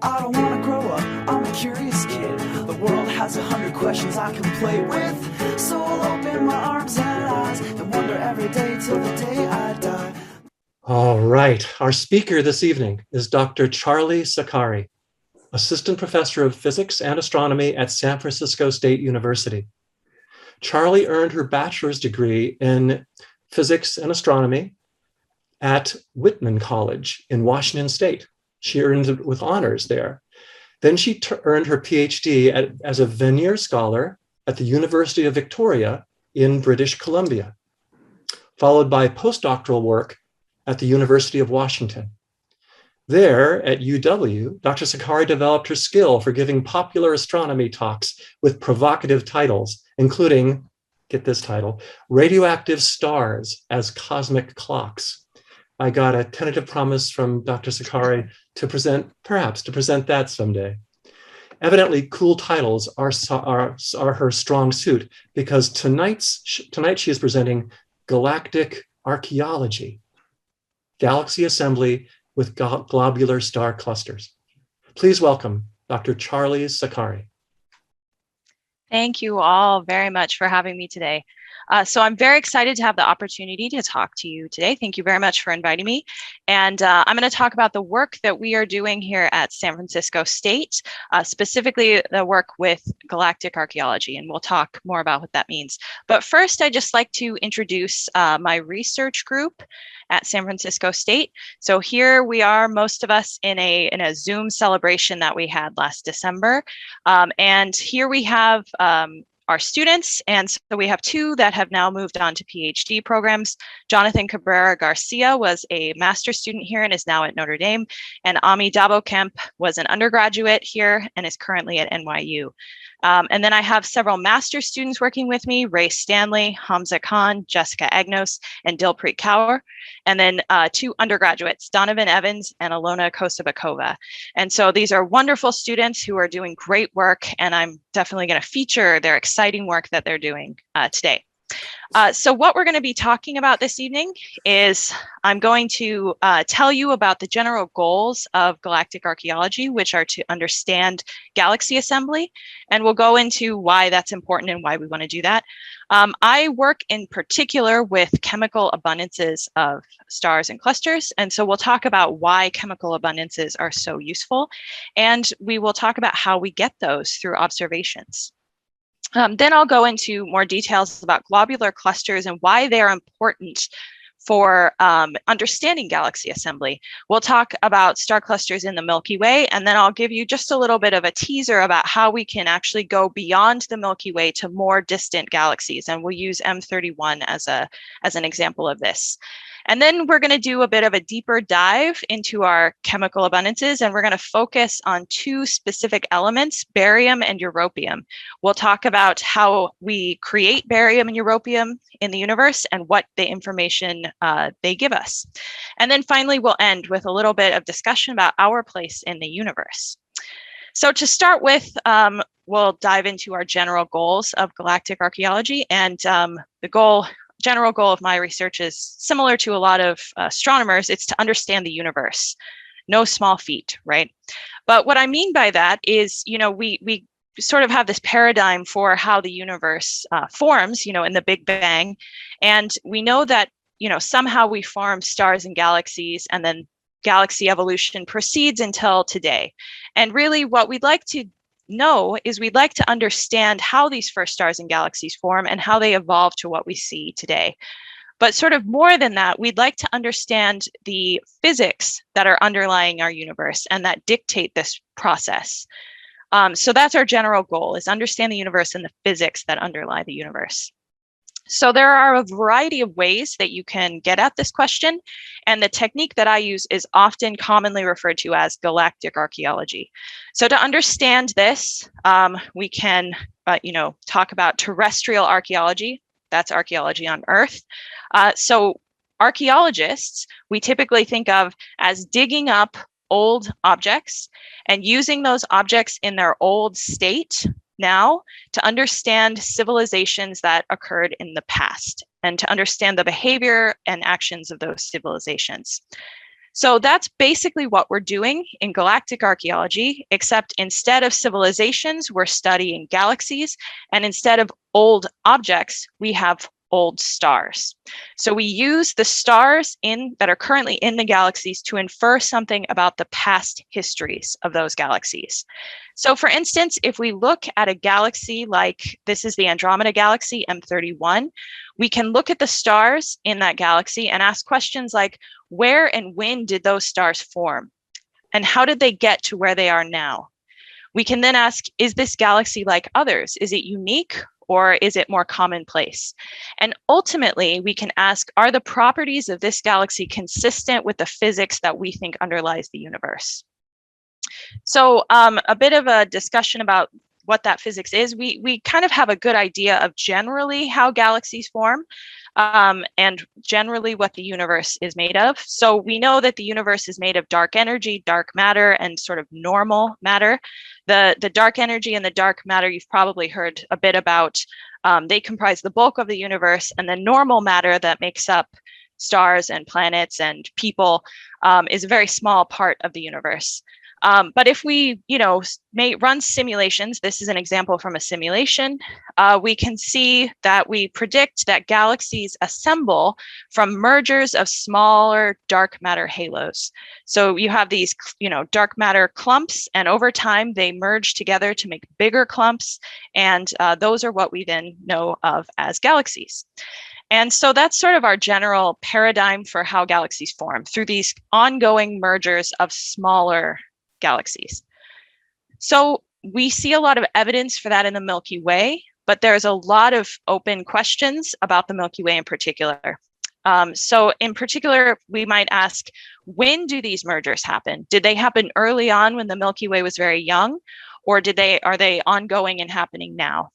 I don't wanna grow up, I'm a curious kid. The world has 100 questions I can play with. So I'll open my arms and eyes and wonder every day till the day I die. All right, our speaker this evening is Dr. Charli Sakari, Assistant Professor of Physics and Astronomy at San Francisco State University. Charli earned her bachelor's degree in physics and astronomy at Whitman College in Washington State. She earned it with honors there. Then she earned her PhD as a Vanier Scholar at the University of Victoria in British Columbia, followed by postdoctoral work at the University of Washington. There at UW, Dr. Sakari developed her skill for giving popular astronomy talks with provocative titles, including, get this title, Radioactive Stars as Cosmic Clocks. I got a tentative promise from Dr. Sakari to present that someday. Evidently, cool titles are her strong suit, because tonight she is presenting Galactic Archaeology, Galaxy Assembly with Globular Star Clusters. Please welcome Dr. Charli Sakari. Thank you all very much for having me today. So I'm very excited to have the opportunity to talk to you today. Thank you very much for inviting me. And I'm going to talk about the work that we are doing here at San Francisco State, specifically the work with galactic archaeology, and we'll talk more about what that means. But first, I'd just like to introduce my research group at San Francisco State. So here we are, most of us in a Zoom celebration that we had last December. And here we have our students. And so we have two that have now moved on to PhD programs. Jonathan Cabrera Garcia was a master's student here and is now at Notre Dame. And Ami Dabokemp was an undergraduate here and is currently at NYU. And then I have several master's students working with me, Ray Stanley, Hamza Khan, Jessica Agnos, and Dilpreet Kaur. And then two undergraduates, Donovan Evans and Alona Kosabakova. And so these are wonderful students who are doing great work, and I'm definitely going to feature their exciting work that they're doing today. So what we're going to be talking about this evening is I'm going to tell you about the general goals of galactic archaeology, which are to understand galaxy assembly, and we'll go into why that's important and why we want to do that. I work in particular with chemical abundances of stars and clusters, and so we'll talk about why chemical abundances are so useful, and we will talk about how we get those through observations. Then I'll go into more details about globular clusters and why they're important for understanding galaxy assembly. We'll talk about star clusters in the Milky Way, and then I'll give you just a little bit of a teaser about how we can actually go beyond the Milky Way to more distant galaxies, and we'll use M31 as an example of this. And then we're going to do a bit of a deeper dive into our chemical abundances, and we're going to focus on two specific elements, barium and europium. We'll talk about how we create barium and europium in the universe and what the information they give us. And then finally, we'll end with a little bit of discussion about our place in the universe. So to start with, we'll dive into our general goals of galactic archaeology, and the general goal of my research is similar to a lot of astronomers. It's to understand the universe. No small feat, right? But what I mean by that is, we sort of have this paradigm for how the universe forms, in the Big Bang. And we know that, somehow we form stars and galaxies, and then galaxy evolution proceeds until today. And really what we'd like to know is we'd like to understand how these first stars and galaxies form and how they evolve to what we see today. But sort of more than that, we'd like to understand the physics that are underlying our universe and that dictate this process. So that's our general goal, is understand the universe and the physics that underlie the universe. So there are a variety of ways that you can get at this question, and the technique that I use is often commonly referred to as galactic archaeology. So to understand this, we can, talk about terrestrial archaeology. That's archaeology on Earth. So archaeologists, we typically think of as digging up old objects and using those objects in their old state now to understand civilizations that occurred in the past and to understand the behavior and actions of those civilizations. So that's basically what we're doing in galactic archaeology, except instead of civilizations, we're studying galaxies, and instead of old objects, we have old stars. So we use the stars that are currently in the galaxies to infer something about the past histories of those galaxies. So for instance, if we look at a galaxy like this is the Andromeda galaxy, M31, we can look at the stars in that galaxy and ask questions like, where and when did those stars form? And how did they get to where they are now? We can then ask, is this galaxy like others? Is it unique or is it more commonplace? And ultimately, we can ask, are the properties of this galaxy consistent with the physics that we think underlies the universe? So a bit of a discussion about what that physics is. We kind of have a good idea of generally how galaxies form and generally what the universe is made of. So we know that the universe is made of dark energy, dark matter, and sort of normal matter. The dark energy and the dark matter you've probably heard a bit about. They comprise the bulk of the universe, and the normal matter that makes up stars and planets and people is a very small part of the universe. But if we, may run simulations, this is an example from a simulation, we can see that we predict that galaxies assemble from mergers of smaller dark matter halos. So you have these, dark matter clumps, and over time they merge together to make bigger clumps, and those are what we then know of as galaxies. And so that's sort of our general paradigm for how galaxies form, through these ongoing mergers of smaller galaxies. So we see a lot of evidence for that in the Milky Way, but there's a lot of open questions about the Milky Way in particular. So in particular, we might ask, when do these mergers happen? Did they happen early on when the Milky Way was very young, or are they ongoing and happening now?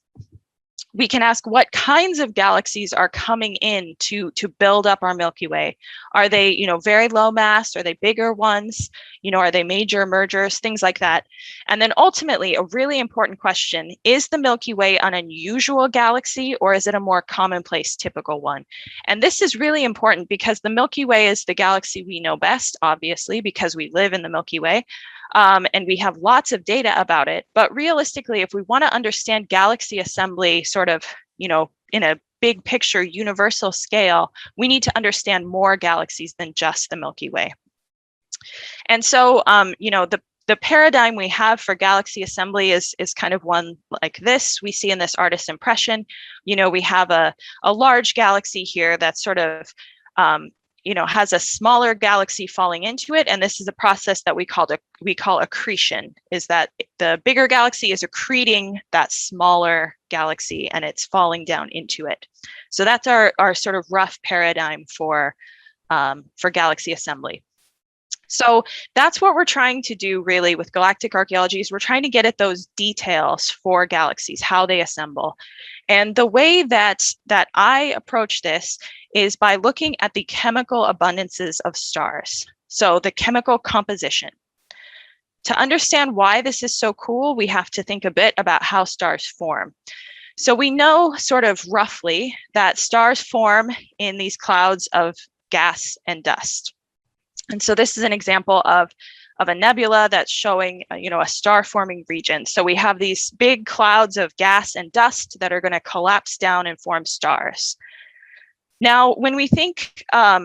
We can ask, what kinds of galaxies are coming in to build up our Milky Way? Are they, very low mass? Are they bigger ones? Are they major mergers? Things like that. And then ultimately, a really important question, is the Milky Way an unusual galaxy, or is it a more commonplace, typical one? And this is really important because the Milky Way is the galaxy we know best, obviously, because we live in the Milky Way. And we have lots of data about it. But realistically, if we want to understand galaxy assembly sort of, in a big picture, universal scale, we need to understand more galaxies than just the Milky Way. And so, the paradigm we have for galaxy assembly is kind of one like this. We see in this artist's impression, we have a large galaxy here that's sort of, has a smaller galaxy falling into it. And this is a process that we call accretion, is that the bigger galaxy is accreting that smaller galaxy and it's falling down into it. So that's our sort of rough paradigm for galaxy assembly. So that's what we're trying to do really with galactic archaeology, is we're trying to get at those details for galaxies, how they assemble. And the way that I approach this is by looking at the chemical abundances of stars. So the chemical composition. To understand why this is so cool, we have to think a bit about how stars form. So we know sort of roughly that stars form in these clouds of gas and dust. And so this is an example of a nebula that's showing, a star forming region. So we have these big clouds of gas and dust that are going to collapse down and form stars. Now, when we think, a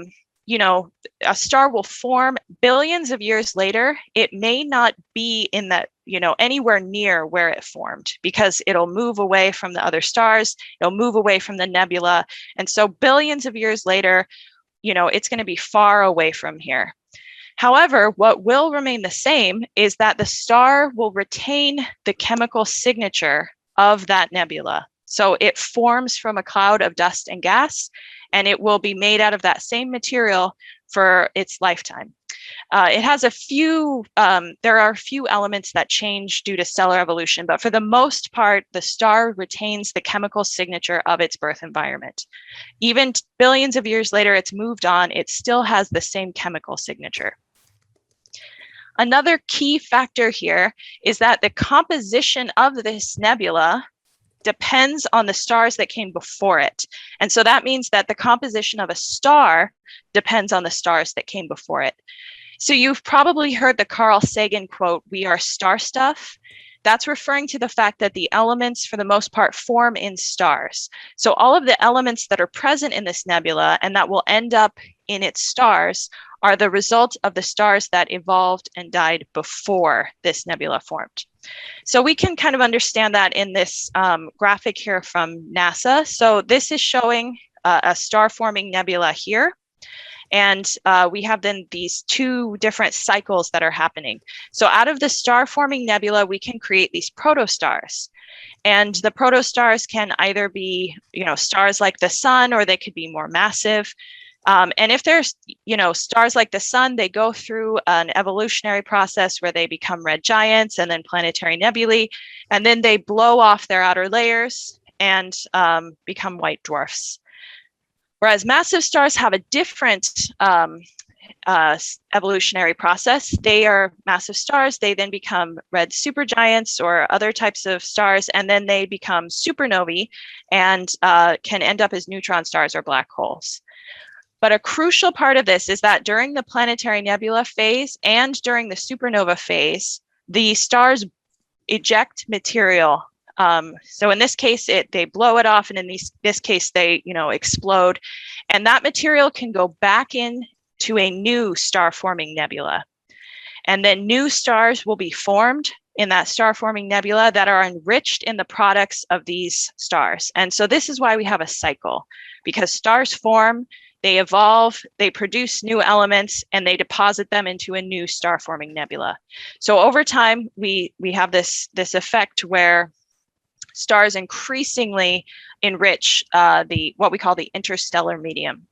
star will form billions of years later, it may not be in that, anywhere near where it formed, because it'll move away from the other stars, it'll move away from the nebula. And so billions of years later, it's going to be far away from here. However, what will remain the same is that the star will retain the chemical signature of that nebula. So it forms from a cloud of dust and gas, and it will be made out of that same material for its lifetime. It has there are a few elements that change due to stellar evolution, but for the most part, the star retains the chemical signature of its birth environment. Even billions of years later, it's moved on, it still has the same chemical signature. Another key factor here is that the composition of this nebula depends on the stars that came before it. And so that means that the composition of a star depends on the stars that came before it. So you've probably heard the Carl Sagan quote, "We are star stuff." That's referring to the fact that the elements, for the most part, form in stars. So all of the elements that are present in this nebula and that will end up in its stars are the result of the stars that evolved and died before this nebula formed. So we can kind of understand that in this graphic here from NASA. So this is showing a star-forming nebula here. And we have then these two different cycles that are happening. So out of the star-forming nebula, we can create these protostars. And the protostars can either be, stars like the sun, or they could be more massive. And if there's, stars like the sun, they go through an evolutionary process where they become red giants and then planetary nebulae, and then they blow off their outer layers and become white dwarfs. Whereas massive stars have a different evolutionary process. They are massive stars. They then become red supergiants or other types of stars, and then they become supernovae and can end up as neutron stars or black holes. But a crucial part of this is that during the planetary nebula phase and during the supernova phase, the stars eject material. So in this case, they blow it off, and in this case, they explode, and that material can go back into a new star-forming nebula, and then new stars will be formed in that star-forming nebula that are enriched in the products of these stars. And so this is why we have a cycle, because stars form, they evolve, they produce new elements, and they deposit them into a new star-forming nebula. So over time, we have this effect where stars increasingly enrich what we call the interstellar medium.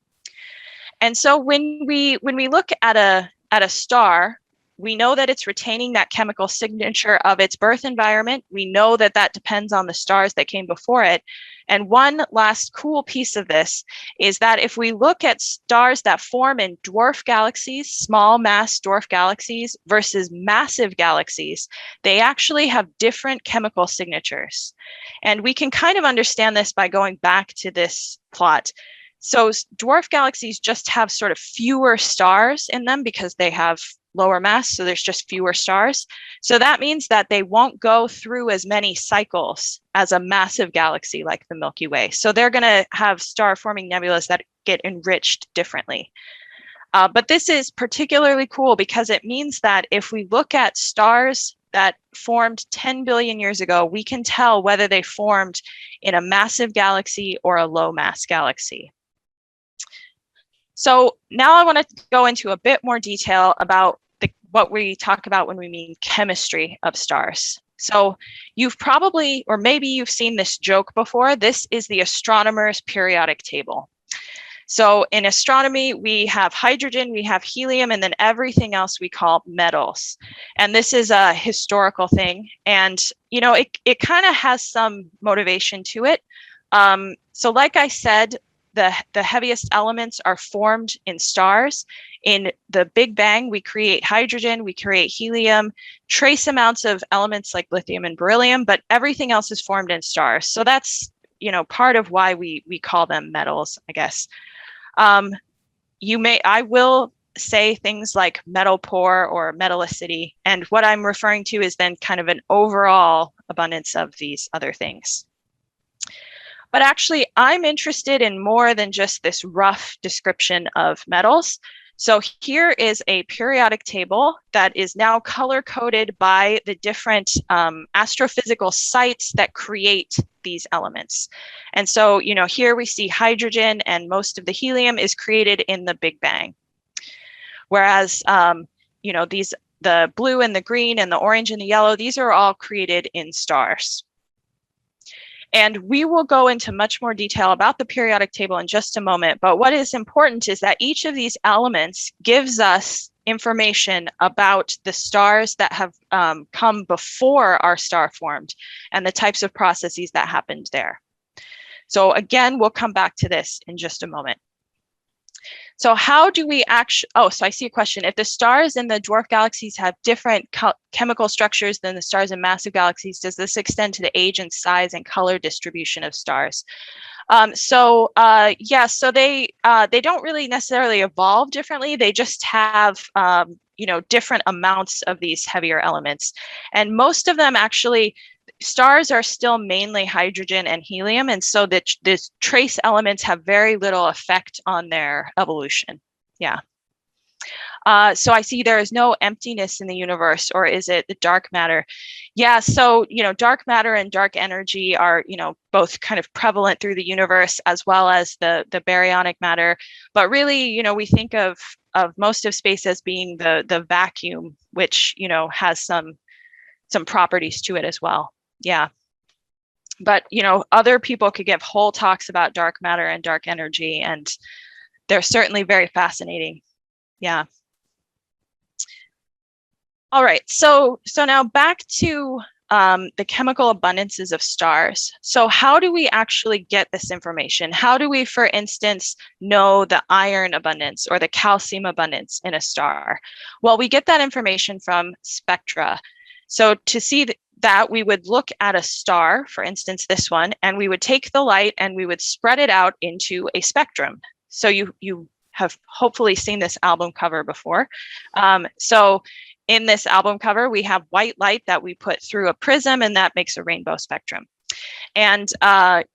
And so when we look at a star, we know that it's retaining that chemical signature of its birth environment. We know that that depends on the stars that came before it. And one last cool piece of this is that if we look at stars that form in dwarf galaxies, small mass dwarf galaxies versus massive galaxies, they actually have different chemical signatures. And we can kind of understand this by going back to this plot. So dwarf galaxies just have sort of fewer stars in them because they have lower mass, so there's just fewer stars. So that means that they won't go through as many cycles as a massive galaxy like the Milky Way. So they're going to have star-forming nebulas that get enriched differently. But this is particularly cool because it means that if we look at stars that formed 10 billion years ago, we can tell whether they formed in a massive galaxy or a low mass galaxy. So now I want to go into a bit more detail about what we talk about when we mean chemistry of stars. So you've probably, or maybe you've seen this joke before. This is the astronomer's periodic table. So in astronomy, we have hydrogen, we have helium, and then everything else we call metals. And this is a historical thing. And, it kind of has some motivation to it. So like I said, the heaviest elements are formed in stars. In the Big Bang, we create hydrogen, we create helium, trace amounts of elements like lithium and beryllium, but everything else is formed in stars. So that's, part of why we call them metals, I guess. I will say things like Metalpoor or metallicity, and what I'm referring to is then kind of an overall abundance of these other things. But actually, I'm interested in more than just this rough description of metals. So here is a periodic table that is now color-coded by the different astrophysical sites that create these elements. And so, here we see hydrogen, and most of the helium is created in the Big Bang. Whereas, the blue and the green and the orange and the yellow, these are all created in stars. And we will go into much more detail about the periodic table in just a moment. But what is important is that each of these elements gives us information about the stars that have come before our star formed and the types of processes that happened there. So again, we'll come back to this in just a moment. So how do we actually, so I see a question. If the stars in the dwarf galaxies have different chemical structures than the stars in massive galaxies, does this extend to the age and size and color distribution of stars? So they don't really necessarily evolve differently. They just have, different amounts of these heavier elements. And most of them actually, stars are still mainly hydrogen and helium. And so the trace elements have very little effect on their evolution. Yeah. So I see there is no emptiness in the universe, or is it the dark matter? Yeah, so, dark matter and dark energy are, both kind of prevalent through the universe, as well as the baryonic matter. But really, we think of most of space as being the vacuum, which, has some properties to it as well. Yeah. But, other people could give whole talks about dark matter and dark energy, and they're certainly very fascinating. Yeah. All right, so now back to the chemical abundances of stars. So how do we actually get this information? How do we, for instance, know the iron abundance or the calcium abundance in a star? Well, we get that information from spectra. So to see that, we would look at a star, for instance, this one, and we would take the light and we would spread it out into a spectrum. So you have hopefully seen this album cover before. So in this album cover, we have white light that we put through a prism, and that makes a rainbow spectrum. And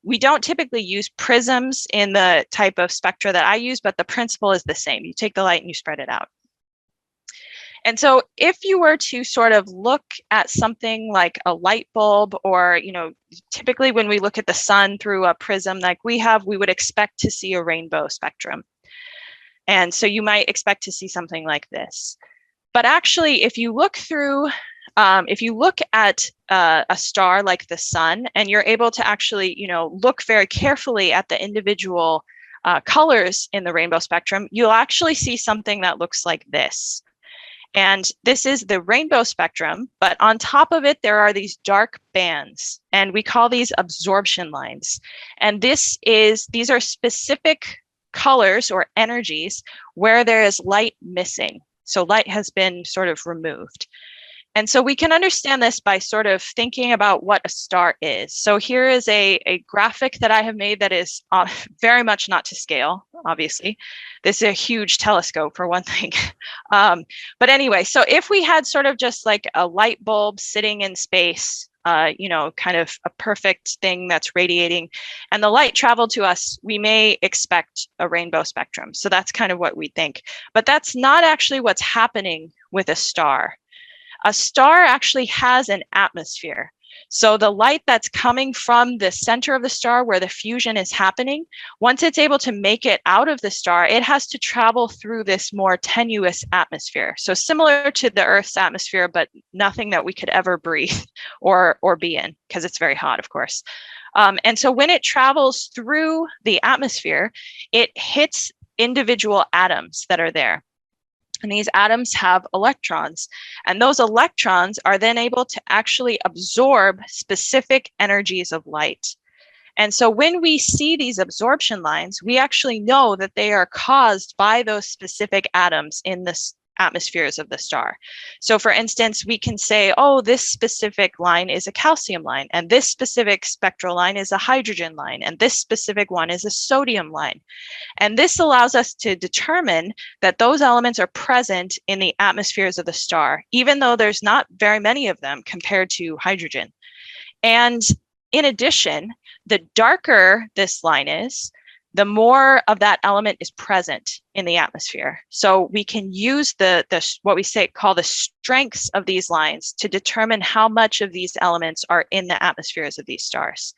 we don't typically use prisms in the type of spectra that I use, but the principle is the same. You take the light and you spread it out. And so if you were to sort of look at something like a light bulb, or, typically when we look at the sun through a prism like we would expect to see a rainbow spectrum. And so you might expect to see something like this. But actually, if you look at a star like the sun, and you're able to actually, look very carefully at the individual colors in the rainbow spectrum, you'll actually see something that looks like this. And this is the rainbow spectrum, but on top of it, there are these dark bands, and we call these absorption lines. And these are specific colors or energies where there is light missing. So light has been sort of removed. And so we can understand this by sort of thinking about what a star is. So here is a graphic that I have made that is very much not to scale, obviously. This is a huge telescope for one thing. But anyway, so if we had sort of just like a light bulb sitting in space, kind of a perfect thing that's radiating, and the light traveled to us, we may expect a rainbow spectrum. So that's kind of what we think. But that's not actually what's happening with a star. A star actually has an atmosphere. So the light that's coming from the center of the star where the fusion is happening, once it's able to make it out of the star, it has to travel through this more tenuous atmosphere. So similar to the Earth's atmosphere, but nothing that we could ever breathe or be in, because it's very hot, of course. And so when it travels through the atmosphere, it hits individual atoms that are there. And these atoms have electrons, and those electrons are then able to actually absorb specific energies of light. And so when we see these absorption lines, we actually know that they are caused by those specific atoms in the atmospheres of the star. So for instance, we can say, oh, this specific line is a calcium line, and this specific spectral line is a hydrogen line, and this specific one is a sodium line. And this allows us to determine that those elements are present in the atmospheres of the star, even though there's not very many of them compared to hydrogen. And in addition, the darker this line is, the more of that element is present in the atmosphere. So we can use the what we call the strengths of these lines to determine how much of these elements are in the atmospheres of these stars.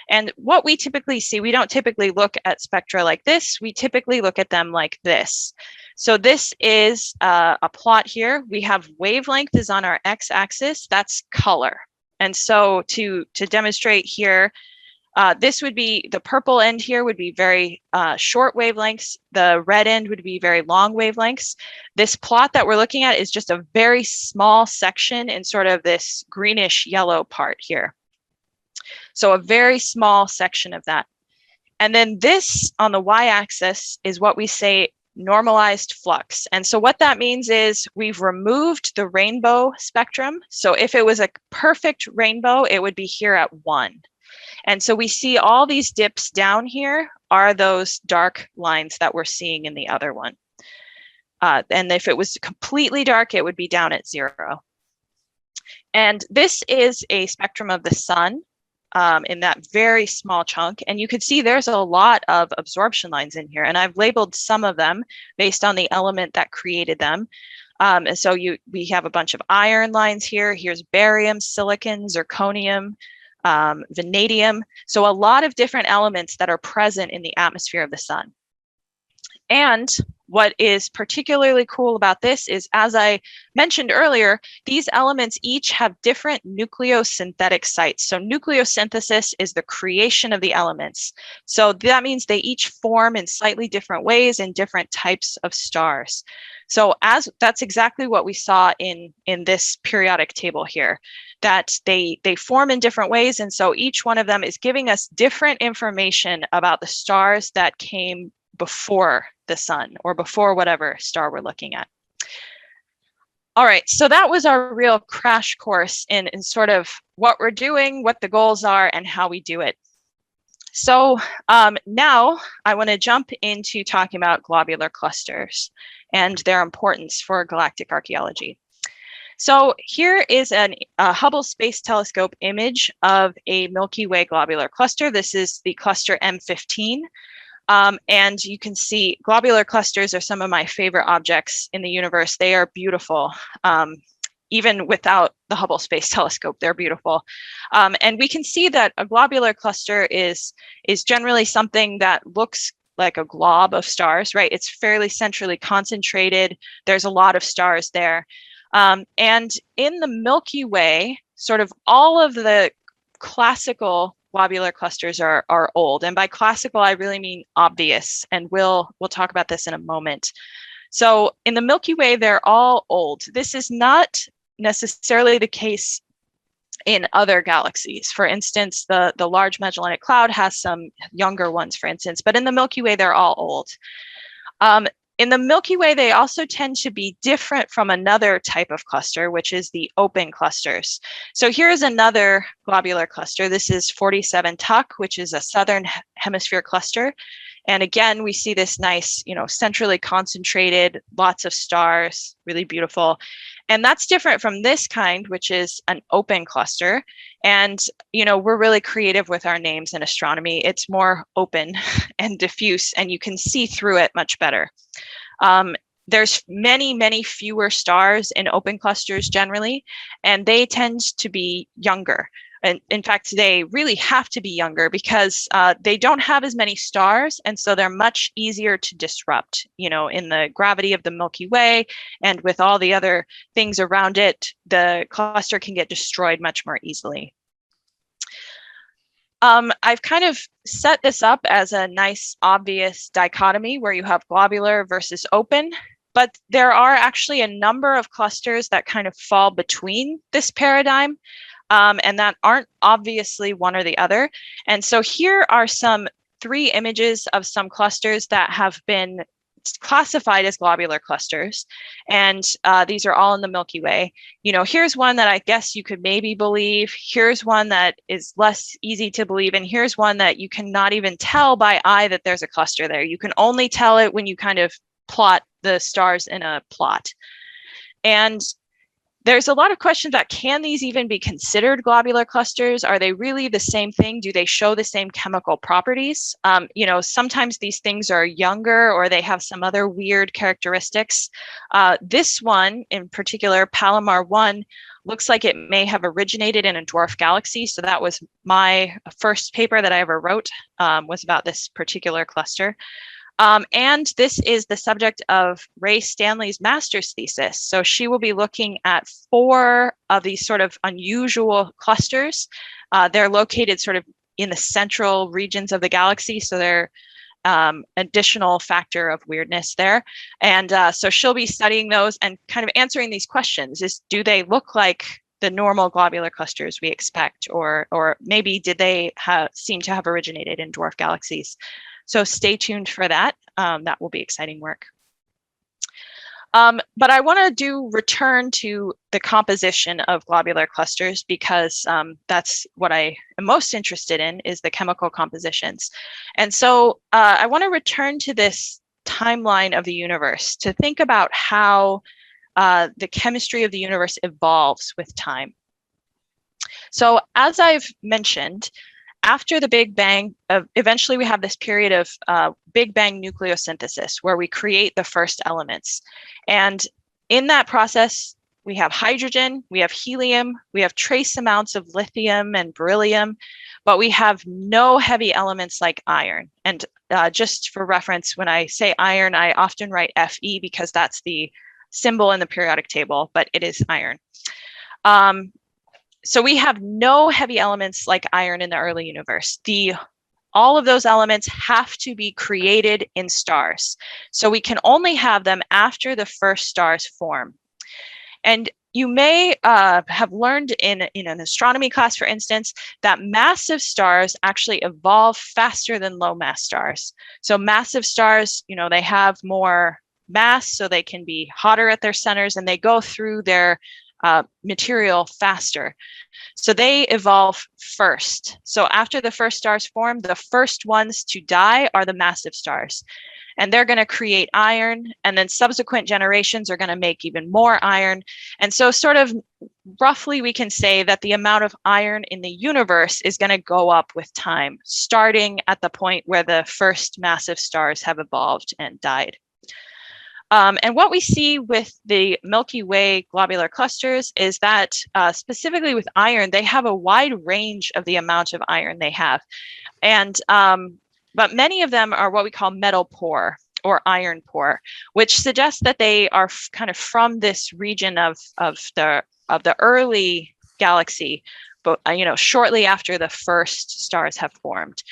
And what we typically see, we don't typically look at spectra like this. We typically look at them like this. So this is a plot here. We have wavelength is on our x-axis. That's color. And so to demonstrate here, this would be, the purple end here would be very short wavelengths. The red end would be very long wavelengths. This plot that we're looking at is just a very small section in sort of this greenish yellow part here. So a very small section of that. And then this on the y-axis is what we say normalized flux. And so what that means is we've removed the rainbow spectrum. So if it was a perfect rainbow, it would be here at 1. And so we see all these dips down here are those dark lines that we're seeing in the other one. And if it was completely dark, it would be down at 0. And this is a spectrum of the sun in that very small chunk. And you can see there's a lot of absorption lines in here. And I've labeled some of them based on the element that created them. And so we have a bunch of iron lines here. Here's barium, silicon, zirconium, vanadium. So a lot of different elements that are present in the atmosphere of the sun. And what is particularly cool about this is, as I mentioned earlier, these elements each have different nucleosynthetic sites. So nucleosynthesis is the creation of the elements. So that means they each form in slightly different ways in different types of stars. So that's exactly what we saw in this periodic table here, that they form in different ways. And so each one of them is giving us different information about the stars that came before the sun or before whatever star we're looking at. All right, so that was our real crash course in sort of what we're doing, what the goals are, and how we do it. So now I want to jump into talking about globular clusters and their importance for galactic archaeology. So here is a Hubble Space Telescope image of a Milky Way globular cluster. This is the cluster M15. And you can see globular clusters are some of my favorite objects in the universe. They are beautiful. Even without the Hubble Space Telescope, they're beautiful. And we can see that a globular cluster is generally something that looks like a glob of stars, right? It's fairly centrally concentrated. There's a lot of stars there. And in the Milky Way, sort of all of the classical globular clusters are old. And by classical, I really mean obvious. And we'll talk about this in a moment. So in the Milky Way, they're all old. This is not necessarily the case in other galaxies. For instance, the Large Magellanic Cloud has some younger ones, for instance, but in the Milky Way, they're all old. In the Milky Way, they also tend to be different from another type of cluster, which is the open clusters. So here's another globular cluster. This is 47 Tuc, which is a southern hemisphere cluster. And again, we see this nice, centrally concentrated, lots of stars, really beautiful. And that's different from this kind, which is an open cluster. And, we're really creative with our names in astronomy. It's more open and diffuse, and you can see through it much better. There's many, many fewer stars in open clusters generally, and they tend to be younger. And in fact, they really have to be younger because they don't have as many stars, and so they're much easier to disrupt, in the gravity of the Milky Way, and with all the other things around it, the cluster can get destroyed much more easily. I've kind of set this up as a nice, obvious dichotomy where you have globular versus open, but there are actually a number of clusters that kind of fall between this paradigm. And that aren't obviously one or the other. And so here are some 3 images of some clusters that have been classified as globular clusters. And these are all in the Milky Way. Here's one that I guess you could maybe believe. Here's one that is less easy to believe. And here's one that you cannot even tell by eye that there's a cluster there. You can only tell it when you kind of plot the stars in a plot. And there's a lot of questions about, can these even be considered globular clusters? Are they really the same thing? Do they show the same chemical properties? Sometimes these things are younger or they have some other weird characteristics. This one in particular, Palomar 1, looks like it may have originated in a dwarf galaxy. So that was my first paper that I ever wrote, was about this particular cluster. And this is the subject of Ray Stanley's master's thesis. So she will be looking at 4 of these sort of unusual clusters. They're located sort of in the central regions of the galaxy. So they're additional factor of weirdness there. And so she'll be studying those and kind of answering these questions. Do they look like the normal globular clusters we expect? Or maybe did they seem to have originated in dwarf galaxies? So stay tuned for that. That will be exciting work. But I want to return to the composition of globular clusters because that's what I am most interested in, is the chemical compositions. And so I want to return to this timeline of the universe to think about how the chemistry of the universe evolves with time. So as I've mentioned, after the Big Bang, eventually we have this period of Big Bang nucleosynthesis where we create the first elements. And in that process, we have hydrogen, we have helium, we have trace amounts of lithium and beryllium, but we have no heavy elements like iron. And just for reference, when I say iron, I often write Fe because that's the symbol in the periodic table, but it is iron. So we have no heavy elements like iron in the early universe. All of those elements have to be created in stars. So we can only have them after the first stars form. And you may have learned in an astronomy class, for instance, that massive stars actually evolve faster than low mass stars. So massive stars, they have more mass, so they can be hotter at their centers, and they go through their material faster. So they evolve first. So after the first stars form, the first ones to die are the massive stars. And they're going to create iron, and then subsequent generations are going to make even more iron. And so sort of roughly we can say that the amount of iron in the universe is going to go up with time, starting at the point where the first massive stars have evolved and died. And what we see with the Milky Way globular clusters is that specifically with iron, they have a wide range of the amount of iron they have. And but many of them are what we call metalpoor or iron poor, which suggests that they are kind of from this region of the early galaxy, but shortly after the first stars have formed.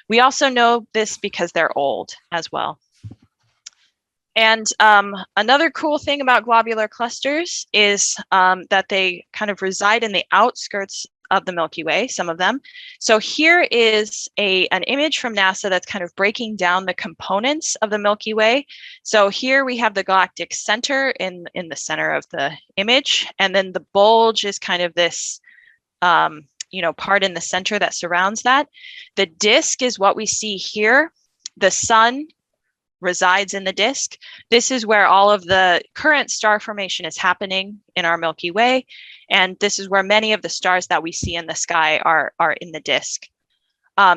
We also know this because they're old as well. And another cool thing about globular clusters is that they kind of reside in the outskirts of the Milky Way, some of them. So here is an image from NASA that's kind of breaking down the components of the Milky Way. So here we have the galactic center in the center of the image, and then the bulge is kind of this part in the center that surrounds that. The disk is what we see here. The sun resides in the disk. This is where all of the current star formation is happening in our Milky Way. And this is where many of the stars that we see in the sky are in the disk.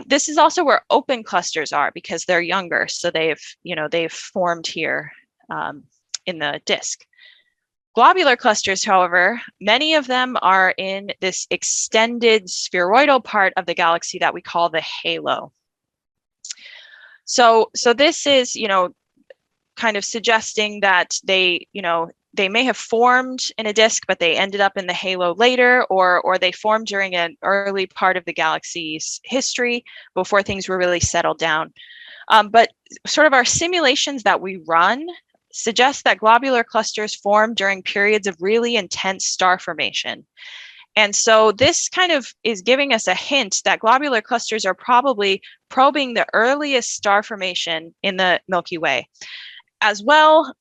This is also where open clusters are because they're younger. So they've formed here in the disk. Globular clusters, however, many of them are in this extended spheroidal part of the galaxy that we call the halo. So this is, kind of suggesting that they may have formed in a disk, but they ended up in the halo later, or they formed during an early part of the galaxy's history before things were really settled down. But sort of our simulations that we run suggest that globular clusters form during periods of really intense star formation. And so this kind of is giving us a hint that globular clusters are probably probing the earliest star formation in the Milky Way. As well,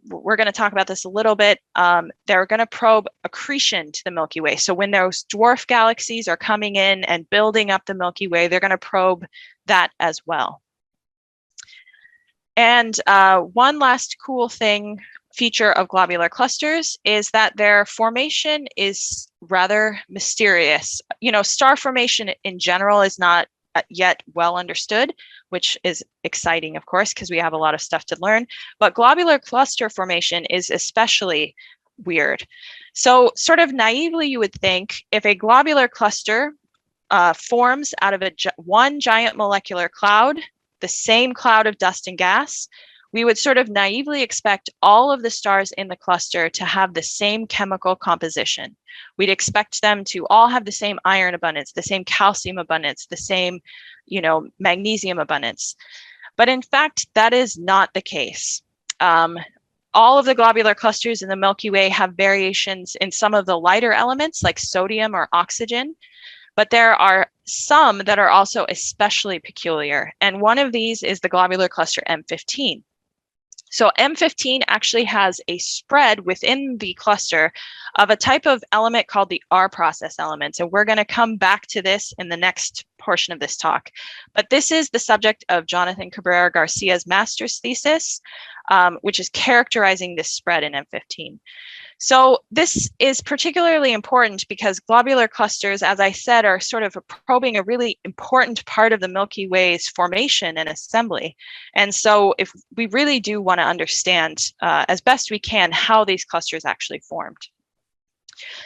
we're going to talk about this a little bit. They're going to probe accretion to the Milky Way. So when those dwarf galaxies are coming in and building up the Milky Way, they're going to probe that as well. And one last cool feature of globular clusters is that their formation is rather mysterious. Star formation in general is not yet well understood, which is exciting, of course, because we have a lot of stuff to learn. But globular cluster formation is especially weird. So sort of naively, you would think if a globular cluster forms out of one giant molecular cloud, the same cloud of dust and gas, we would sort of naively expect all of the stars in the cluster to have the same chemical composition. We'd expect them to all have the same iron abundance, the same calcium abundance, the same, magnesium abundance. But in fact, that is not the case. All of the globular clusters in the Milky Way have variations in some of the lighter elements like sodium or oxygen, but there are some that are also especially peculiar. And one of these is the globular cluster M15. So M15 actually has a spread within the cluster of a type of element called the R process element. And we're going to come back to this in the next portion of this talk. But this is the subject of Jonathan Cabrera Garcia's master's thesis, which is characterizing this spread in M15. So this is particularly important because globular clusters, as I said, are sort of probing a really important part of the Milky Way's formation and assembly. And so if we really do want to understand as best we can how these clusters actually formed.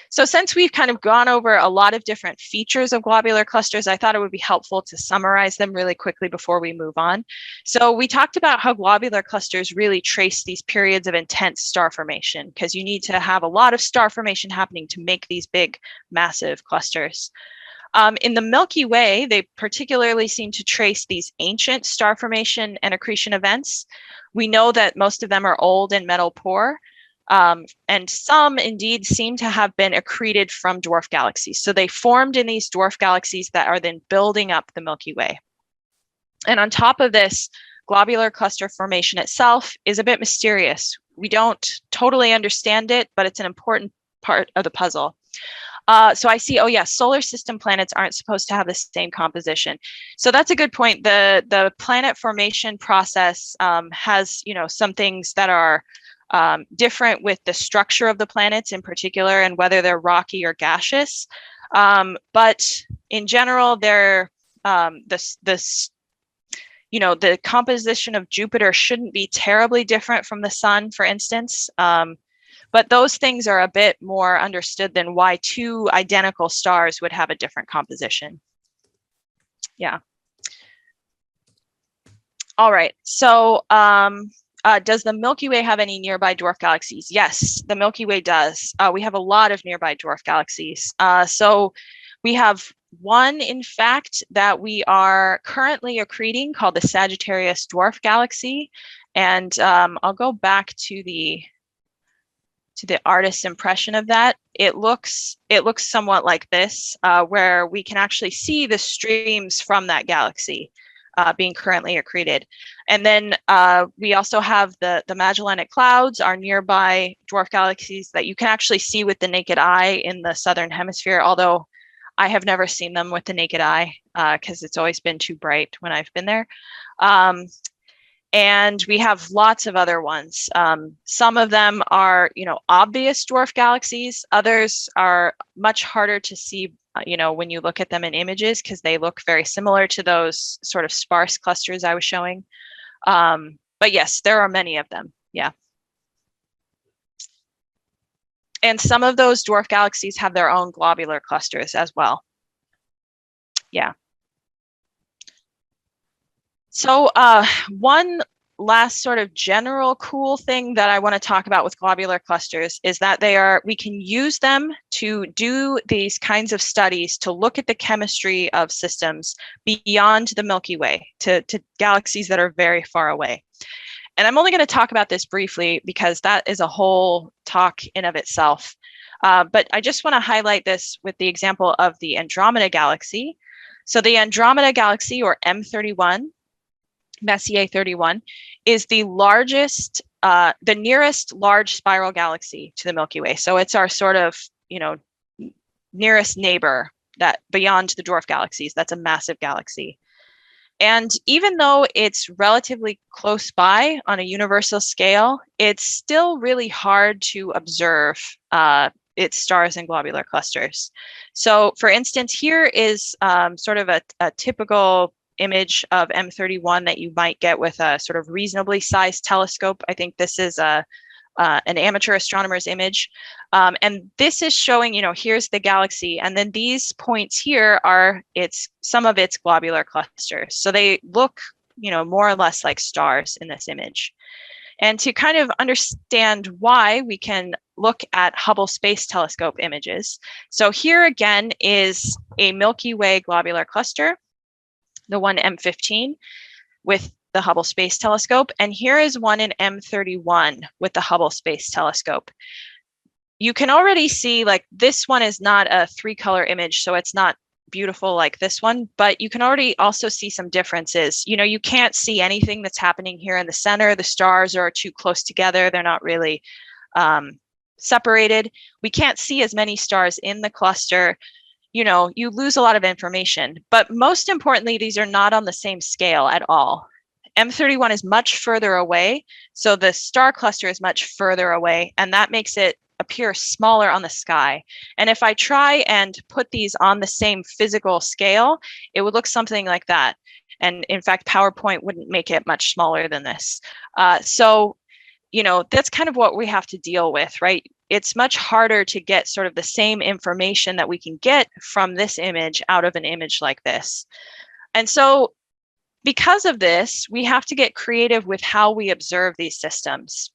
So since we've kind of gone over a lot of different features of globular clusters, I thought it would be helpful to summarize them really quickly before we move on. So we talked about how globular clusters really trace these periods of intense star formation, because you need to have a lot of star formation happening to make these big, massive clusters. In the Milky Way, they particularly seem to trace these ancient star formation and accretion events. We know that most of them are old and metalpoor. And some indeed seem to have been accreted from dwarf galaxies. So they formed in these dwarf galaxies that are then building up the Milky Way. And on top of this, globular cluster formation itself is a bit mysterious. We don't totally understand it, but it's an important part of the puzzle. So I see, oh yeah, solar system planets aren't supposed to have the same composition. So that's a good point. The planet formation process has, some things that are different with the structure of the planets in particular and whether they're rocky or gaseous. But in general, they're the composition of Jupiter shouldn't be terribly different from the sun, for instance. But those things are a bit more understood than why two identical stars would have a different composition. Yeah. All right. So does the Milky Way have any nearby dwarf galaxies? Yes, the Milky Way does. We have a lot of nearby dwarf galaxies. So we have one, in fact, that we are currently accreting called the Sagittarius Dwarf Galaxy. And I'll go back to the artist's impression of that. It looks somewhat like this, where we can actually see the streams from that galaxy being currently accreted. And then we also have the Magellanic Clouds, our nearby dwarf galaxies that you can actually see with the naked eye in the southern hemisphere, although I have never seen them with the naked eye because it's always been too bright when I've been there. And we have lots of other ones. Some of them are, obvious dwarf galaxies. Others are much harder to see, when you look at them in images, because they look very similar to those sort of sparse clusters I was showing. But yes, there are many of them. Yeah. And some of those dwarf galaxies have their own globular clusters as well. Yeah. So one last sort of general cool thing that I want to talk about with globular clusters is that we can use them to do these kinds of studies to look at the chemistry of systems beyond the Milky Way to galaxies that are very far away. And I'm only going to talk about this briefly because that is a whole talk in of itself. But I just want to highlight this with the example of the Andromeda Galaxy. So the Andromeda Galaxy, or M31, Messier 31, is the largest, the nearest large spiral galaxy to the Milky Way. So it's our sort of, nearest neighbor that beyond the dwarf galaxies. That's a massive galaxy. And even though it's relatively close by on a universal scale, it's still really hard to observe its stars and globular clusters. So for instance, here is sort of a typical image of M31 that you might get with a sort of reasonably sized telescope. I think this is an amateur astronomer's image. And this is showing, here's the galaxy. And then these points here are some of its globular clusters. So they look, more or less like stars in this image. And to kind of understand why, we can look at Hubble Space Telescope images. So here again is a Milky Way globular cluster, the one M15 with the Hubble Space Telescope. And here is one in M31 with the Hubble Space Telescope. You can already see, like, this one is not a 3-color image, so it's not beautiful like this one, but you can already also see some differences. You can't see anything that's happening here in the center. The stars are too close together. They're not really separated. We can't see as many stars in the cluster. you lose a lot of information. But most importantly, these are not on the same scale at all. M31 is much further away, so the star cluster is much further away, and that makes it appear smaller on the sky. And if I try and put these on the same physical scale, it would look something like that. And in fact, PowerPoint wouldn't make it much smaller than this. So that's kind of what we have to deal with, right? It's much harder to get sort of the same information that we can get from this image out of an image like this. And so because of this, we have to get creative with how we observe these systems.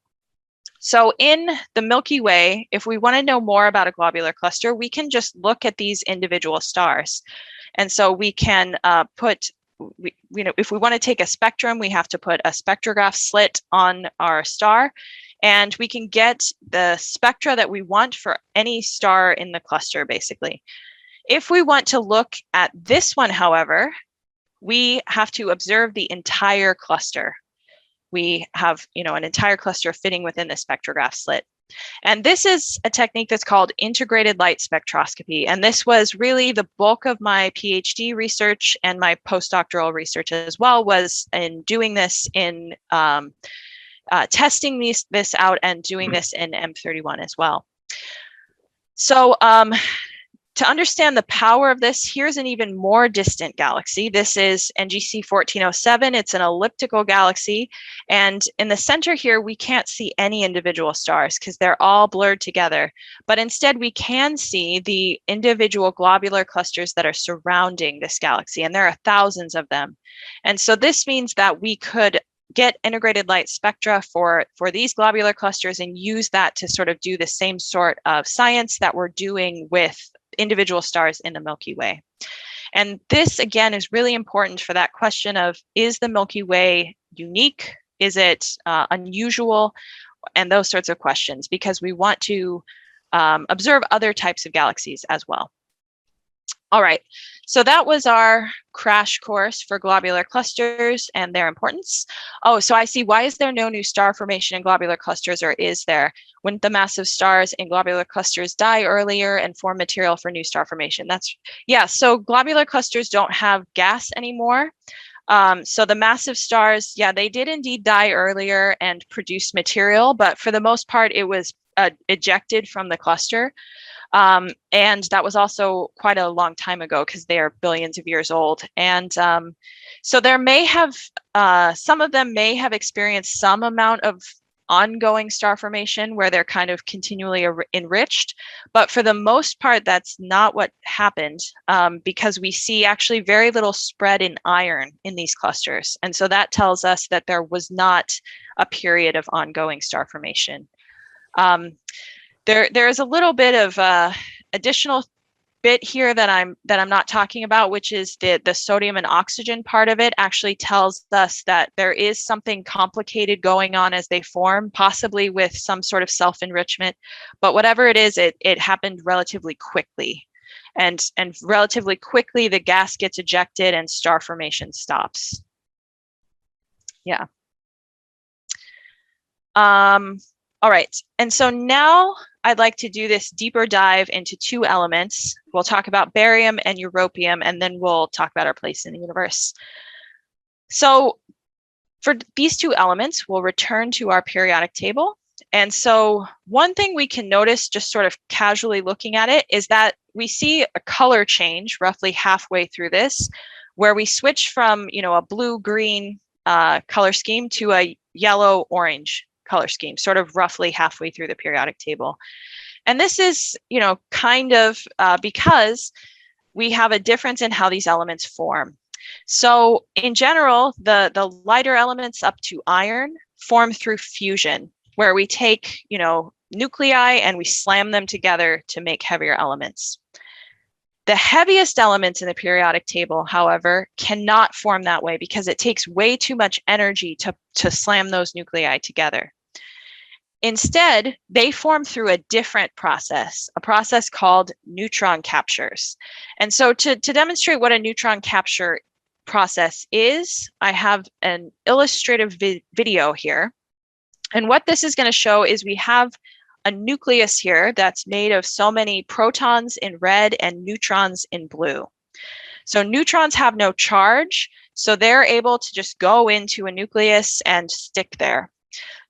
So in the Milky Way, if we want to know more about a globular cluster, we can just look at these individual stars. And so we can if we want to take a spectrum, we have to put a spectrograph slit on our star, and we can get the spectra that we want for any star in the cluster, basically. If we want to look at this one, however, we have to observe the entire cluster. We have, an entire cluster fitting within the spectrograph slit. And this is a technique that's called integrated light spectroscopy. And this was really the bulk of my PhD research and my postdoctoral research as well, was in doing this in testing this out and doing this in M31 as well. So to understand the power of this, here's an even more distant galaxy. This is NGC 1407. It's an elliptical galaxy. And in the center here, we can't see any individual stars because they're all blurred together. But instead, we can see the individual globular clusters that are surrounding this galaxy. And there are thousands of them. And so this means that we could get integrated light spectra for these globular clusters and use that to sort of do the same sort of science that we're doing with individual stars in the Milky Way. And this, again, is really important for that question of, is the Milky Way unique? Is it unusual? And those sorts of questions, because we want to observe other types of galaxies as well. All right, so that was our crash course for globular clusters and their importance. Oh, so I see, why is there no new star formation in globular clusters, or is there? Wouldn't the massive stars in globular clusters die earlier and form material for new star formation? So globular clusters don't have gas anymore. So the massive stars, they did indeed die earlier and produce material, but for the most part, it was ejected from the cluster. And that was also quite a long time ago because they are billions of years old. And so there may have, some of them may have experienced some amount of ongoing star formation where they're kind of continually enriched. But for the most part, that's not what happened, because we see actually very little spread in iron in these clusters. And so that tells us that there was not a period of ongoing star formation. There is a little bit of additional bit here that I'm not talking about, which is the sodium and oxygen part of it actually tells us that there is something complicated going on as they form, possibly with some sort of self-enrichment. But whatever it is, it happened relatively quickly. And relatively quickly, the gas gets ejected and star formation stops. Yeah. All right, and so now I'd like to do this deeper dive into two elements. We'll talk about barium and europium, and then we'll talk about our place in the universe. So for these two elements, we'll return to our periodic table. And so one thing we can notice, just sort of casually looking at it, is that we see a color change roughly halfway through this, where we switch from, a blue-green color scheme to a yellow-orange color scheme, sort of roughly halfway through the periodic table. And this is, kind of because we have a difference in how these elements form. So in general, the lighter elements up to iron form through fusion, where we take, nuclei and we slam them together to make heavier elements. The heaviest elements in the periodic table, however, cannot form that way because it takes way too much energy to slam those nuclei together. Instead, they form through a different process, a process called neutron captures. And so to demonstrate what a neutron capture process is, I have an illustrative video here. And what this is going to show is we have a nucleus here that's made of so many protons in red and neutrons in blue. So neutrons have no charge, so they're able to just go into a nucleus and stick there.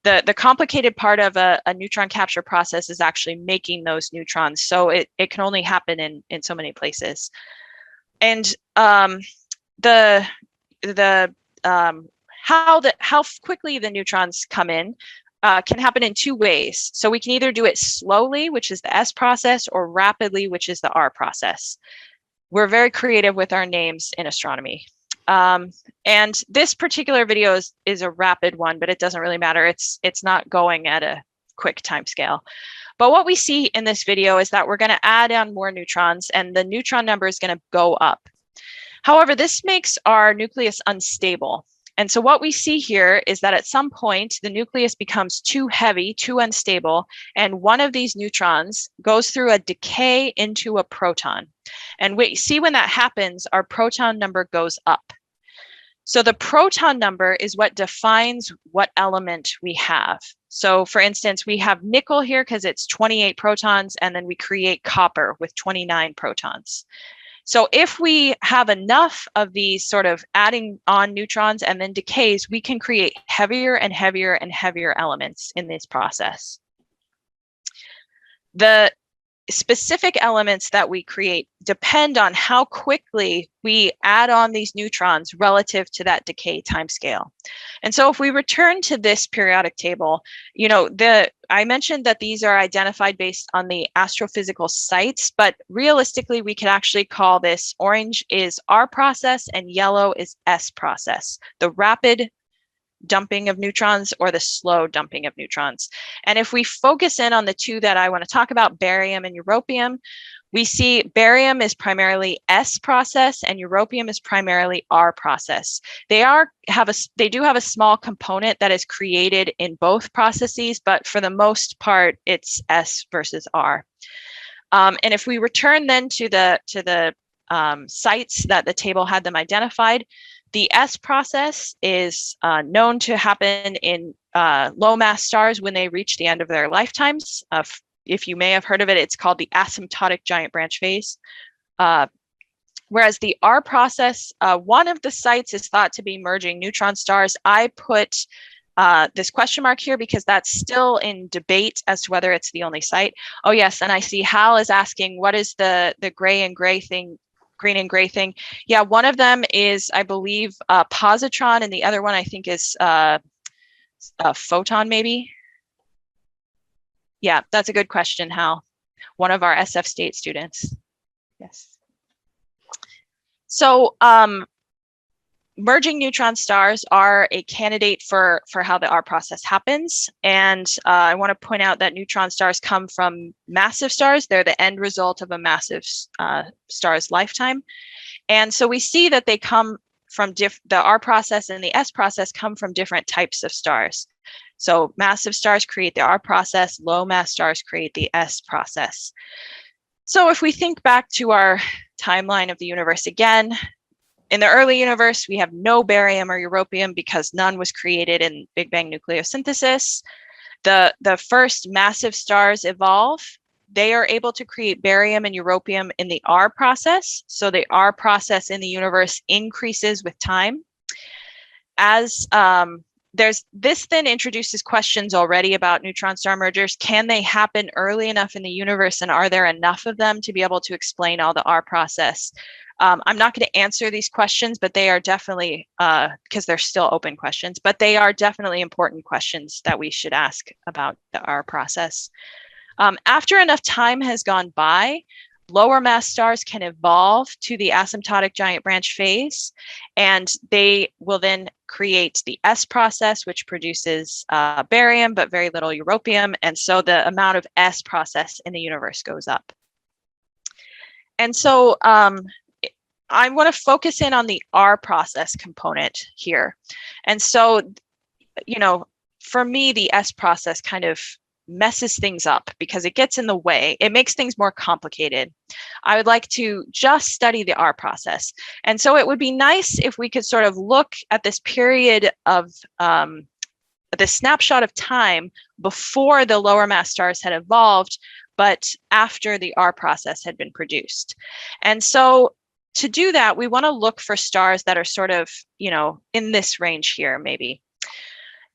The complicated part of a neutron capture process is actually making those neutrons, so it can only happen in so many places. And how quickly the neutrons come in can happen in two ways. So we can either do it slowly, which is the S process, or rapidly, which is the R process. We're very creative with our names in astronomy. And this particular video is a rapid one, but it doesn't really matter. It's not going at a quick time scale. But what we see in this video is that we're going to add on more neutrons, and the neutron number is going to go up. However, this makes our nucleus unstable. And so what we see here is that at some point, the nucleus becomes too heavy, too unstable, and one of these neutrons goes through a decay into a proton. And we see when that happens, our proton number goes up. So the proton number is what defines what element we have. So for instance, we have nickel here because it's 28 protons, and then we create copper with 29 protons. So if we have enough of these sort of adding on neutrons and then decays, we can create heavier and heavier and heavier elements in this process. The specific elements that we create depend on how quickly we add on these neutrons relative to that decay timescale. And so if we return to this periodic table, I mentioned that these are identified based on the astrophysical sites, but realistically, we could actually call this orange is R process and yellow is S process, the rapid dumping of neutrons or the slow dumping of neutrons. And if we focus in on the two that I want to talk about, barium and europium, we see barium is primarily S process and europium is primarily R process. They do have a small component that is created in both processes, but for the most part, it's S versus R. And if we return then to the sites that the table had them identified, the S process is known to happen in low mass stars when they reach the end of their lifetimes. If you may have heard of it, it's called the asymptotic giant branch phase. Whereas the R process, one of the sites is thought to be merging neutron stars. I put this question mark here because that's still in debate as to whether it's the only site. Oh yes, and I see Hal is asking, what is the gray and gray thing? Green and gray thing. Yeah, one of them is, I believe, positron, and the other one I think is a photon, maybe. Yeah, that's a good question, Hal. One of our SF state students. Yes. So merging neutron stars are a candidate for how the R process happens. And I want to point out that neutron stars come from massive stars. They're the end result of a massive star's lifetime. And so we see that they come from the R process and the S process come from different types of stars. So massive stars create the R process, low mass stars create the S process. So if we think back to our timeline of the universe again, in the early universe, we have no barium or europium because none was created in Big Bang nucleosynthesis. The first massive stars evolve. They are able to create barium and europium in the R process. So the R process in the universe increases with time. As this then introduces questions already about neutron star mergers. Can they happen early enough in the universe, and are there enough of them to be able to explain all the R process? I'm not going to answer these questions, but they are definitely, because they're still open questions, but they are definitely important questions that we should ask about the R process. After enough time has gone by, lower mass stars can evolve to the asymptotic giant branch phase, and they will then create the S process, which produces barium, but very little europium. And so the amount of S process in the universe goes up. And so I want to focus in on the R process component here. And so, for me, the S process kind of messes things up because it gets in the way. It makes things more complicated. I would like to just study the R process. And so it would be nice if we could sort of look at this period of this snapshot of time before the lower mass stars had evolved, but after the R process had been produced. And so to do that, we want to look for stars that are sort of, in this range here, maybe.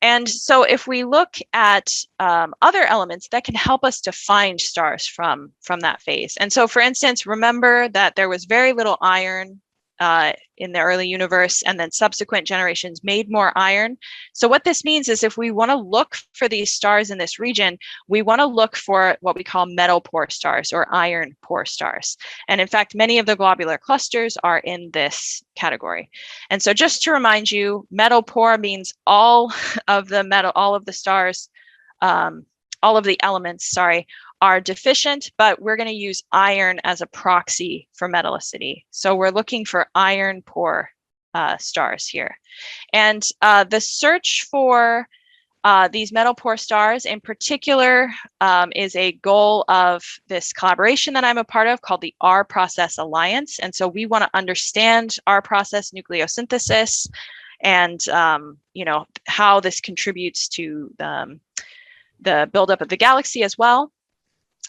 And so if we look at other elements that can help us to find stars from that phase. And so, for instance, remember that there was very little iron in the early universe, and then subsequent generations made more iron. So what this means is if we want to look for these stars in this region, we want to look for what we call metalpoor stars or iron poor stars. And in fact, many of the globular clusters are in this category. And so just to remind you, metalpoor means all of the stars, all of the elements, are deficient, but we're going to use iron as a proxy for metallicity. So we're looking for iron poor stars here. And the search for these metalpoor stars in particular is a goal of this collaboration that I'm a part of called the R Process Alliance. And so we want to understand R process nucleosynthesis and how this contributes to the buildup of the galaxy as well.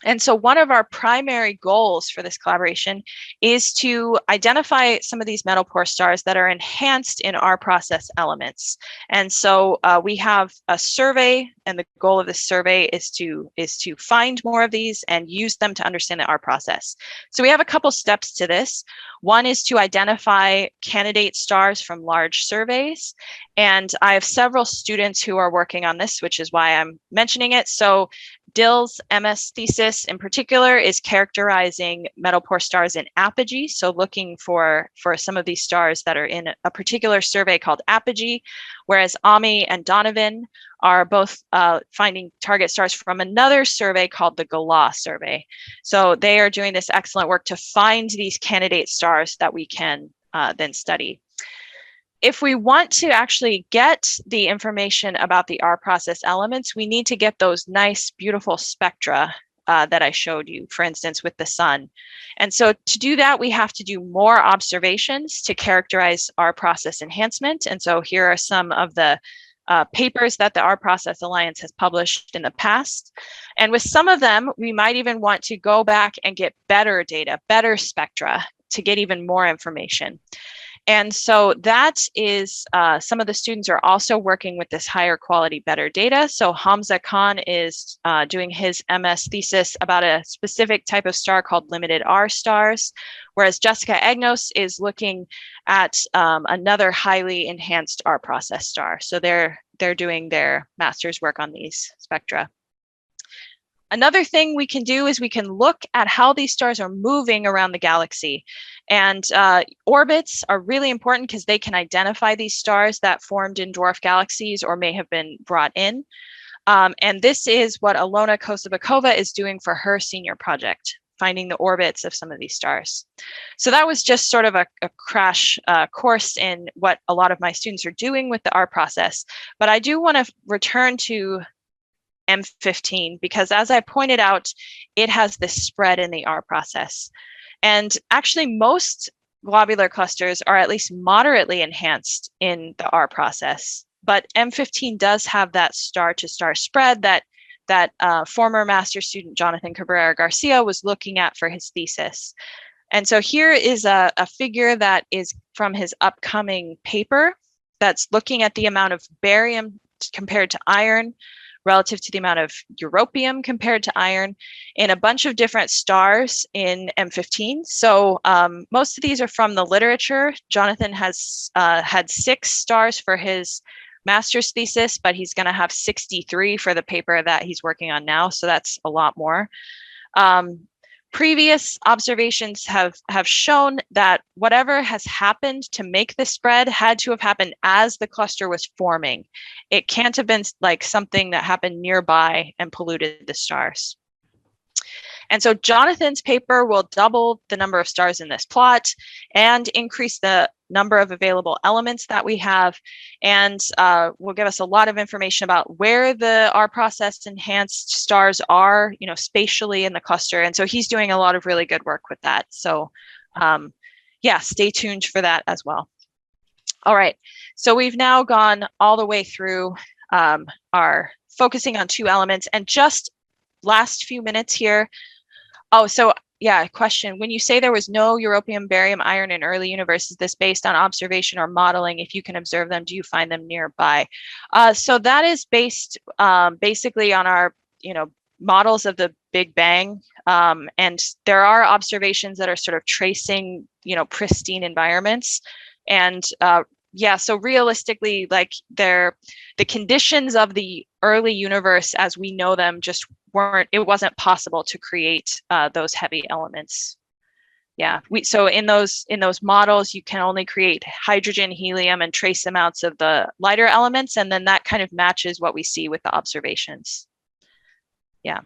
And so one of our primary goals for this collaboration is to identify some of these metalpoor stars that are enhanced in our process elements. And so we have a survey, and the goal of this survey is to find more of these and use them to understand our process. So we have a couple steps to this. One is to identify candidate stars from large surveys. And I have several students who are working on this, which is why I'm mentioning it. So Dill's MS thesis in particular is characterizing metalpoor stars in apogee, so looking for some of these stars that are in a particular survey called apogee, whereas Ami and Donovan are both finding target stars from another survey called the Galactic survey. So they are doing this excellent work to find these candidate stars that we can then study. If we want to actually get the information about the R process elements, we need to get those nice, beautiful spectra that I showed you, for instance, with the sun. And so to do that, we have to do more observations to characterize R process enhancement. And so here are some of the papers that the R Process Alliance has published in the past. And with some of them, we might even want to go back and get better data, better spectra to get even more information. And so that is, some of the students are also working with this higher quality, better data. So Hamza Khan is doing his MS thesis about a specific type of star called limited R stars, whereas Jessica Agnos is looking at another highly enhanced R process star. So they're doing their master's work on these spectra. Another thing we can do is we can look at how these stars are moving around the galaxy. And orbits are really important because they can identify these stars that formed in dwarf galaxies or may have been brought in. And this is what Alona Kosabakova is doing for her senior project, finding the orbits of some of these stars. So that was just sort of a crash course in what a lot of my students are doing with the R process. But I do want to return to M15 because, as I pointed out, it has this spread in the R process. And actually, most globular clusters are at least moderately enhanced in the R process. But M15 does have that star-to-star spread that former master student Jonathan Cabrera Garcia was looking at for his thesis. And so here is a figure that is from his upcoming paper that's looking at the amount of barium compared to iron relative to the amount of europium compared to iron in a bunch of different stars in M15. So most of these are from the literature. Jonathan has had 6 stars for his master's thesis, but he's going to have 63 for the paper that he's working on now. So that's a lot more. Previous observations have shown that whatever has happened to make this spread had to have happened as the cluster was forming. It can't have been like something that happened nearby and polluted the stars. And so Jonathan's paper will double the number of stars in this plot and increase the number of available elements that we have, and will give us a lot of information about where the R process enhanced stars are, spatially in the cluster. And so he's doing a lot of really good work with that. So yeah, stay tuned for that as well. All right, so we've now gone all the way through are focusing on 2 elements. And just last few minutes here. Oh, so yeah, question. When you say there was no europium, barium, iron in early universe, is this based on observation or modeling? If you can observe them, do you find them nearby? So that is based basically on our, models of the Big Bang. And there are observations that are sort of tracing, pristine environments. And yeah, so realistically, like the conditions of the early universe as we know them just it wasn't possible to create those heavy elements. Yeah, so in those models, you can only create hydrogen, helium, and trace amounts of the lighter elements, and then that kind of matches what we see with the observations. Yeah.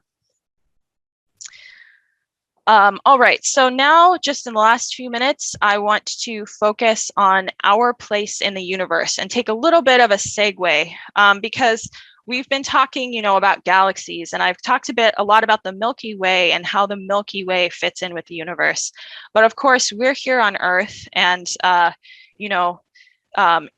All right, so now just in the last few minutes, I want to focus on our place in the universe and take a little bit of a segue because we've been talking, about galaxies, and I've talked a lot about the Milky Way and how the Milky Way fits in with the universe. But of course, we're here on Earth, and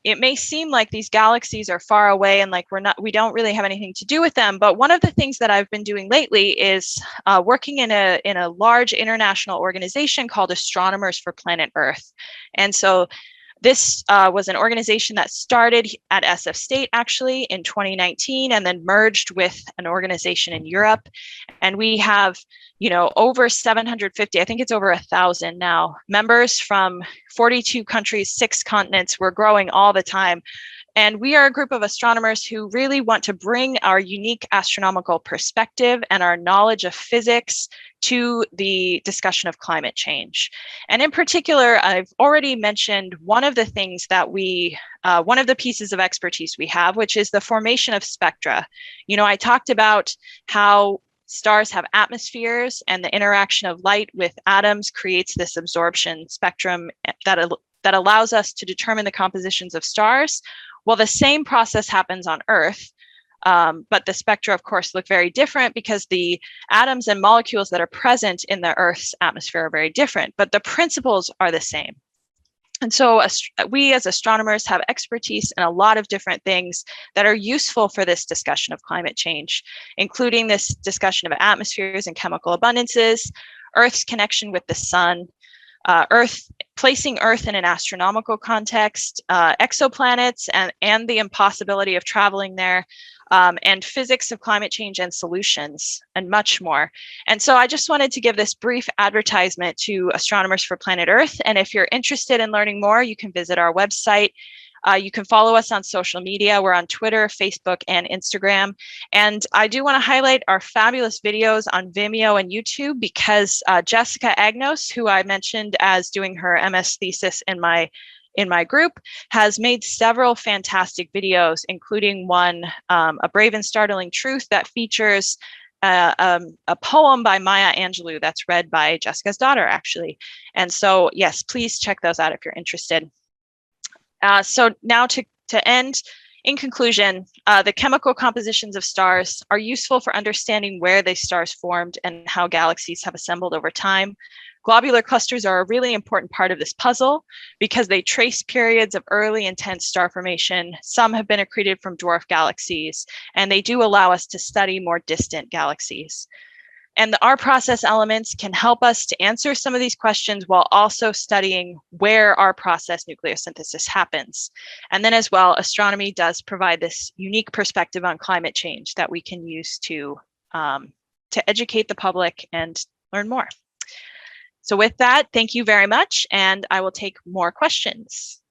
it may seem like these galaxies are far away and like we don't really have anything to do with them. But one of the things that I've been doing lately is working in a large international organization called Astronomers for Planet Earth. And so this was an organization that started at SF State actually in 2019 and then merged with an organization in Europe. And we have, over 750, I think it's over 1,000 now, members from 42 countries, 6 continents. We're growing all the time. And we are a group of astronomers who really want to bring our unique astronomical perspective and our knowledge of physics to the discussion of climate change. And in particular, I've already mentioned one of the things that one of the pieces of expertise we have, which is the formation of spectra. I talked about how stars have atmospheres and the interaction of light with atoms creates this absorption spectrum that allows us to determine the compositions of stars. Well, the same process happens on Earth, but the spectra, of course, look very different because the atoms and molecules that are present in the Earth's atmosphere are very different, but the principles are the same. And so we as astronomers have expertise in a lot of different things that are useful for this discussion of climate change, including this discussion of atmospheres and chemical abundances, Earth's connection with the sun, placing Earth in an astronomical context, exoplanets and the impossibility of traveling there, and physics of climate change and solutions, and much more. And so I just wanted to give this brief advertisement to Astronomers for Planet Earth. And if you're interested in learning more, you can visit our website. You can follow us on social media. We're on Twitter, Facebook, and Instagram. And I do want to highlight our fabulous videos on Vimeo and YouTube because Jessica Agnos, who I mentioned as doing her MS thesis in my group, has made several fantastic videos, including one, A Brave and Startling Truth, that features a poem by Maya Angelou that's read by Jessica's daughter, actually. And so, yes, please check those out if you're interested. So now to end, in conclusion, the chemical compositions of stars are useful for understanding where the stars formed and how galaxies have assembled over time. Globular clusters are a really important part of this puzzle because they trace periods of early intense star formation. Some have been accreted from dwarf galaxies, and they do allow us to study more distant galaxies. And our process elements can help us to answer some of these questions while also studying where our process nucleosynthesis happens. And then as well, astronomy does provide this unique perspective on climate change that we can use to educate the public and learn more. So with that, thank you very much, and I will take more questions.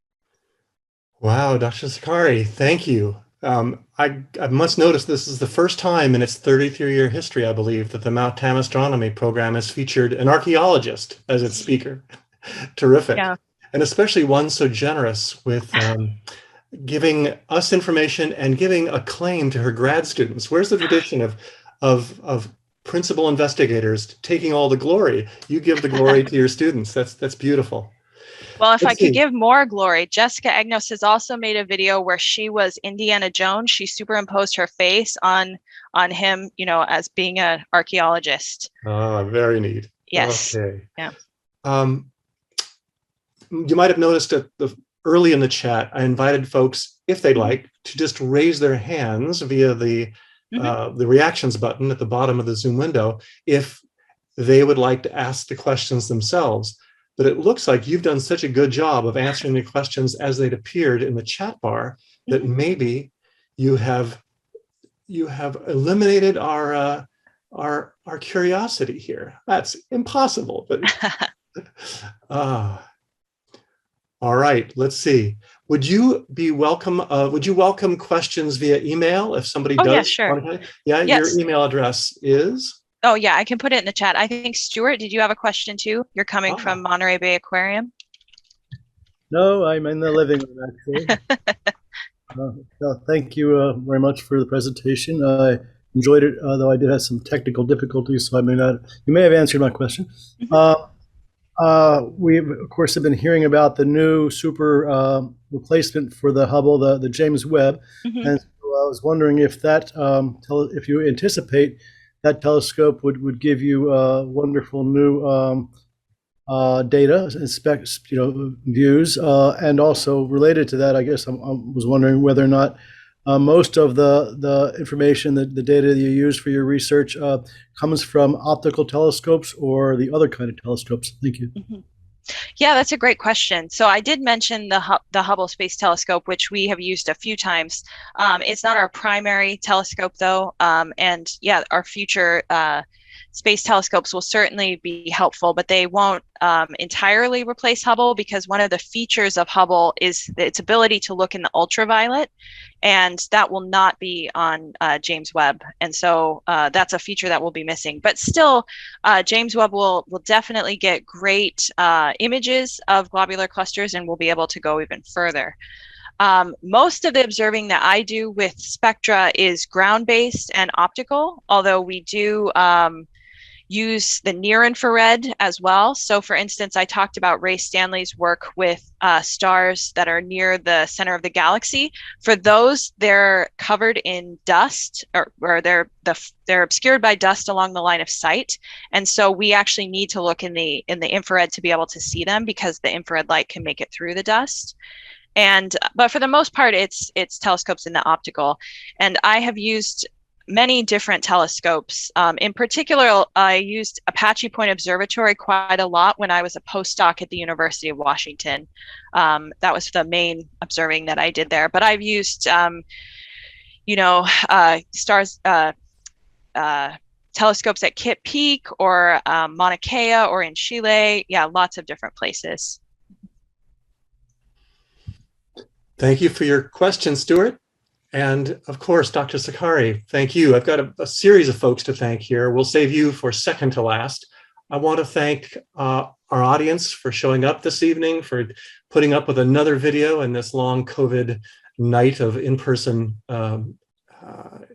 Wow, Dr. Sakari, thank you. I must notice this is the first time in its 33-year history, I believe, that the Mt Tam Astronomy Program has featured an archaeologist as its speaker. Terrific. Yeah. And especially one so generous with giving us information and giving a claim to her grad students. Where's the tradition of principal investigators taking all the glory? You give the glory to your students. That's beautiful. Well, if I could give more glory, Jessica Agnos has also made a video where she was Indiana Jones. She superimposed her face on him, as being an archaeologist. Ah, very neat. Yes. Okay. Yeah. You might have noticed at the early in the chat, I invited folks, if they'd like, to just raise their hands via the reactions button at the bottom of the Zoom window if they would like to ask the questions themselves. But it looks like you've done such a good job of answering the questions as they'd appeared in the chat bar that maybe you have eliminated our curiosity here. That's impossible, but all right, let's see. Would you welcome questions via email if somebody does? Yeah, sure. Yeah, yes. Your email address is? Oh yeah, I can put it in the chat. I think Stuart, did you have a question too? You're coming from Monterey Bay Aquarium. No, I'm in the living room actually. Thank you very much for the presentation. I enjoyed it, though I did have some technical difficulties, so you may have answered my question. We, of course, have been hearing about the new super replacement for the Hubble, the James Webb, and so I was wondering if if you anticipate that telescope would give you wonderful new data and views, and also related to that, I guess I was wondering whether or not most of the information, the data that you use for your research comes from optical telescopes or the other kind of telescopes. Thank you. Yeah, that's a great question. So I did mention the Hubble Space Telescope, which we have used a few times. It's not our primary telescope though. And yeah, our future space telescopes will certainly be helpful, but they won't entirely replace Hubble, because one of the features of Hubble is its ability to look in the ultraviolet, and that will not be on James Webb. And so that's a feature that will be missing. But still, James Webb will definitely get great images of globular clusters, and we'll be able to go even further. Most of the observing that I do with Spectra is ground-based and optical, although we do use the near infrared as well. So for instance, I talked about Ray Stanley's work with stars that are near the center of the galaxy. For those, they're covered in dust, or they're obscured by dust along the line of sight. And so we actually need to look in the infrared to be able to see them, because the infrared light can make it through the dust. But for the most part, it's telescopes in the optical. And I have used many different telescopes. In particular, I used Apache Point Observatory quite a lot when I was a postdoc at the University of Washington. That was the main observing that I did there. But I've used, telescopes at Kitt Peak or Mauna Kea or in Chile. Yeah, lots of different places. Thank you for your question, Stuart. And of course, Dr. Sakari, thank you. I've got a series of folks to thank here. We'll save you for second to last. I want to thank our audience for showing up this evening, for putting up with another video in this long COVID night of in-person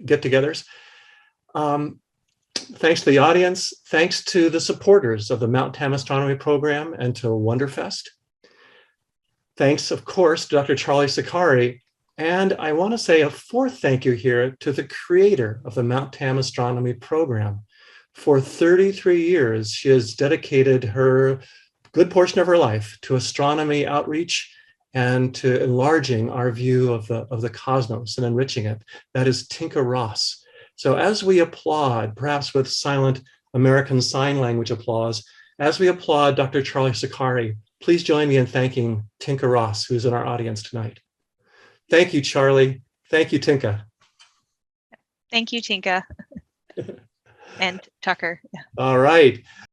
get-togethers. Thanks to the audience. Thanks to the supporters of the Mt Tam Astronomy Program and to Wonderfest. Thanks, of course, to Dr. Charli Sakari. And I want to say a fourth thank you here to the creator of the Mt Tam Astronomy Program. For 33 years, she has dedicated her good portion of her life to astronomy outreach and to enlarging our view of the cosmos and enriching it. That is Tinka Ross. So as we applaud, perhaps with silent American Sign Language applause, as we applaud Dr. Charli Sakari, please join me in thanking Tinka Ross, who's in our audience tonight. Thank you, Charli. Thank you, Tinka. Thank you, Tinka. And Tucker. All right.